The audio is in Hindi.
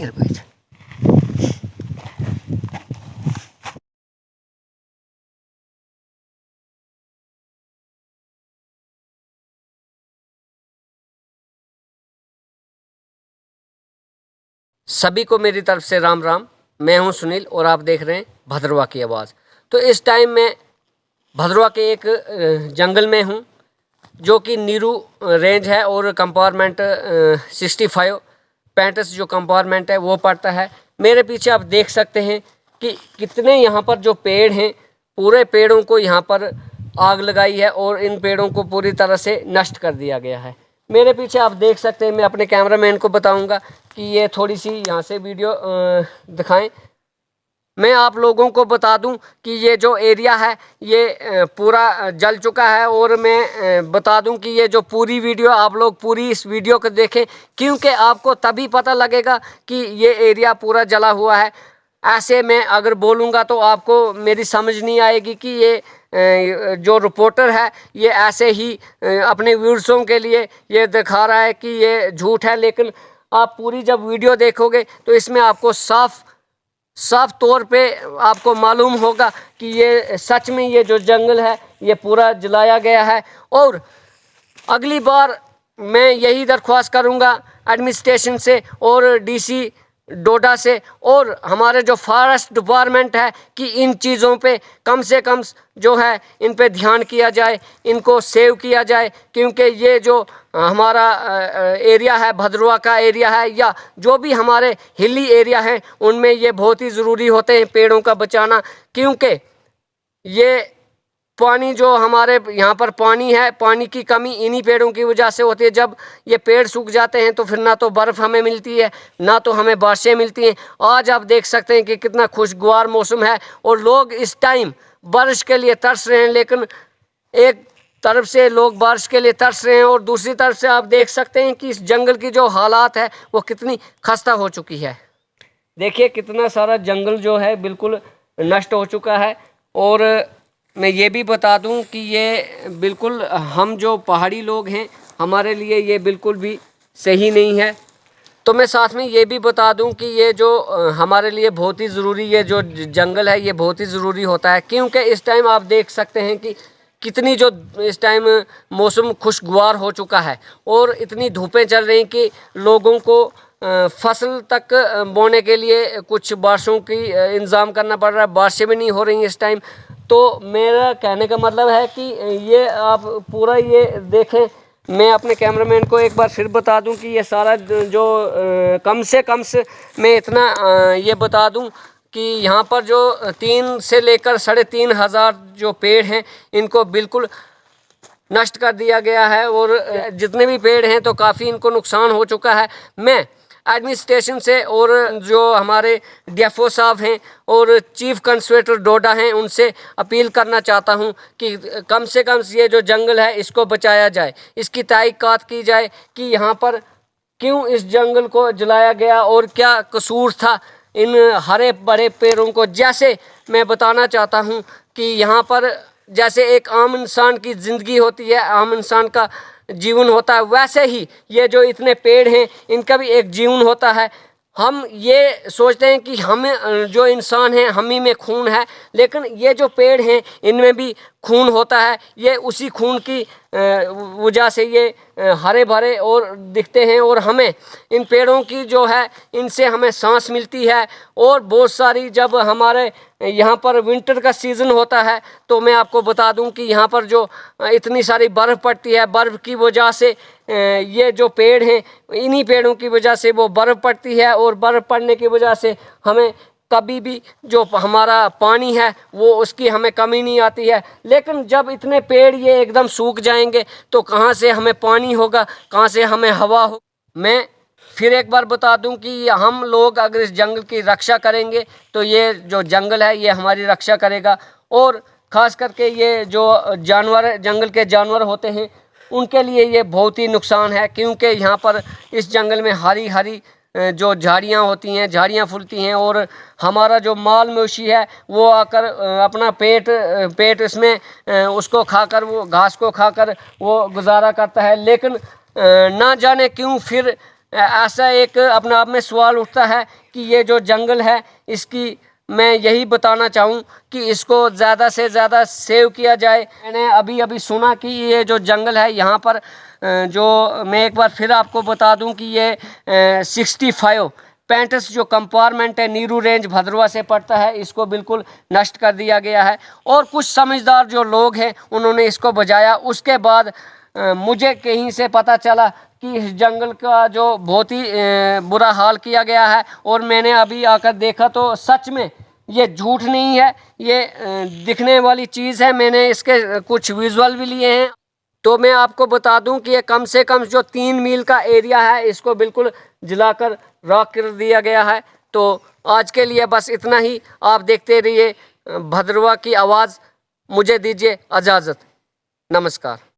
Here, wait. सभी को मेरी तरफ से राम राम। मैं हूं सुनील और आप देख रहे हैं भद्रवा की आवाज़। तो इस टाइम मैं भद्रवा के एक जंगल में हूं जो कि नीरू रेंज है और कंपार्टमेंट 65 जो कंपार्टमेंट है वो पड़ता है। मेरे पीछे आप देख सकते हैं कि कितने यहाँ पर जो पेड़ हैं, पूरे पेड़ों को यहाँ पर आग लगाई है और इन पेड़ों को पूरी तरह से नष्ट कर दिया गया है। मेरे पीछे आप देख सकते हैं, मैं अपने कैमरामैन को बताऊंगा कि ये थोड़ी सी यहाँ से वीडियो दिखाएं। मैं आप लोगों को बता दूं कि ये जो एरिया है ये पूरा जल चुका है और मैं बता दूं कि ये जो पूरी वीडियो आप लोग पूरी इस वीडियो को देखें, क्योंकि आपको तभी पता लगेगा कि ये एरिया पूरा जला हुआ है। ऐसे मैं अगर बोलूँगा तो आपको मेरी समझ नहीं आएगी कि ये जो रिपोर्टर है ये ऐसे ही अपने व्यूअर्सों के लिए ये दिखा रहा है कि ये झूठ है, लेकिन आप पूरी जब वीडियो देखोगे तो इसमें आपको साफ तौर पे आपको मालूम होगा कि ये सच में ये जो जंगल है ये पूरा जलाया गया है। और अगली बार मैं यही दरख्वास्त करूंगा एडमिनिस्ट्रेशन से और डीसी डोडा से और हमारे जो फॉरेस्ट डिपार्टमेंट है कि इन चीज़ों पे कम से कम जो है इन पे ध्यान किया जाए, इनको सेव किया जाए, क्योंकि ये जो हमारा एरिया है, भद्रवा का एरिया है या जो भी हमारे हिली एरिया हैं, उनमें ये बहुत ही ज़रूरी होते हैं पेड़ों का बचाना। क्योंकि ये पानी जो हमारे यहाँ पर पानी है, पानी की कमी इन्हीं पेड़ों की वजह से होती है। जब ये पेड़ सूख जाते हैं तो फिर ना तो बर्फ़ हमें मिलती है, ना तो हमें बारिशें मिलती हैं। आज आप देख सकते हैं कि कितना खुशगवार मौसम है और लोग इस टाइम बारिश के लिए तरस रहे हैं, लेकिन एक तरफ से लोग बारिश के लिए तरस रहे हैं और दूसरी तरफ से आप देख सकते हैं कि इस जंगल की जो हालात है वो कितनी खस्ता हो चुकी है। देखिए कितना सारा जंगल जो है बिल्कुल नष्ट हो चुका है। और मैं ये भी बता दूं कि ये बिल्कुल हम जो पहाड़ी लोग हैं हमारे लिए ये बिल्कुल भी सही नहीं है। तो मैं साथ में ये भी बता दूं कि ये जो हमारे लिए बहुत ही ज़रूरी ये जो जंगल है ये बहुत ही ज़रूरी होता है, क्योंकि इस टाइम आप देख सकते हैं कि कितनी जो इस टाइम मौसम खुशगवार हो चुका है और इतनी धूपें चल रही कि लोगों को फसल तक बोने के लिए कुछ बारिशों की इंतज़ाम करना पड़ रहा है। बारिशें भी नहीं हो रही इस टाइम। तो मेरा कहने का मतलब है कि ये आप पूरा ये देखें। मैं अपने कैमरामैन को एक बार फिर बता दूं कि ये सारा जो कम से कम से मैं इतना ये बता दूं कि यहाँ पर जो 3 से लेकर 3,500 जो पेड़ हैं इनको बिल्कुल नष्ट कर दिया गया है और जितने भी पेड़ हैं तो काफ़ी इनको नुकसान हो चुका है। मैं एडमिनिस्ट्रेशन से और जो हमारे डीएफओ साहब हैं और चीफ कंजर्वेटर डोडा हैं उनसे अपील करना चाहता हूं कि कम से कम ये जो जंगल है इसको बचाया जाए, इसकी तहकीकात की जाए कि यहाँ पर क्यों इस जंगल को जलाया गया और क्या कसूर था इन हरे भरे पेड़ों को। जैसे मैं बताना चाहता हूँ कि यहाँ पर जैसे एक आम इंसान की ज़िंदगी होती है, आम इंसान का जीवन होता है, वैसे ही ये जो इतने पेड़ हैं इनका भी एक जीवन होता है। हम ये सोचते हैं कि हम जो इंसान हैं हम ही में खून है, लेकिन ये जो पेड़ हैं इनमें भी खून होता है। ये उसी खून की वजह से ये हरे भरे और दिखते हैं और हमें इन पेड़ों की जो है इनसे हमें सांस मिलती है। और बहुत सारी जब हमारे यहाँ पर विंटर का सीज़न होता है तो मैं आपको बता दूं कि यहाँ पर जो इतनी सारी बर्फ़ पड़ती है, बर्फ़ की वजह से ये जो पेड़ हैं इन्हीं पेड़ों की वजह से वो बर्फ़ पड़ती है और बर्फ़ पड़ने की वजह से हमें कभी भी जो हमारा पानी है वो उसकी हमें कमी नहीं आती है। लेकिन जब इतने पेड़ ये एकदम सूख जाएंगे तो कहाँ से हमें पानी होगा, कहाँ से हमें हवा हो। मैं फिर एक बार बता दूं कि हम लोग अगर इस जंगल की रक्षा करेंगे तो ये जो जंगल है ये हमारी रक्षा करेगा। और ख़ास करके ये जो जानवर जंगल के जानवर होते हैं उनके लिए ये बहुत ही नुकसान है, क्योंकि यहाँ पर इस जंगल में हरी हरी जो झाड़ियाँ होती हैं, झाड़ियाँ फूलती हैं और हमारा जो माल मवेशी है वो आकर अपना पेट इसमें उसको खाकर, वो घास को खाकर वो गुजारा करता है। लेकिन ना जाने क्यों फिर ऐसा एक अपने आप में सवाल उठता है कि ये जो जंगल है, इसकी मैं यही बताना चाहूँ कि इसको ज़्यादा से ज़्यादा सेव किया जाए। मैंने अभी अभी सुना कि ये जो जंगल है यहाँ पर जो मैं एक बार फिर आपको बता दूं कि ये 65 पैंटस जो कंपार्टमेंट है नीरू रेंज भद्रवा से पड़ता है, इसको बिल्कुल नष्ट कर दिया गया है। और कुछ समझदार जो लोग हैं उन्होंने इसको बचाया। उसके बाद मुझे कहीं से पता चला कि इस जंगल का जो बहुत ही बुरा हाल किया गया है, और मैंने अभी आकर देखा तो सच में ये झूठ नहीं है, ये दिखने वाली चीज़ है। मैंने इसके कुछ विजुअल भी लिए हैं। तो मैं आपको बता दूं कि ये कम से कम जो 3 मील का एरिया है इसको बिल्कुल जलाकर राख कर दिया गया है। तो आज के लिए बस इतना ही। आप देखते रहिए भद्रवा की आवाज़। मुझे दीजिए इजाज़त। नमस्कार।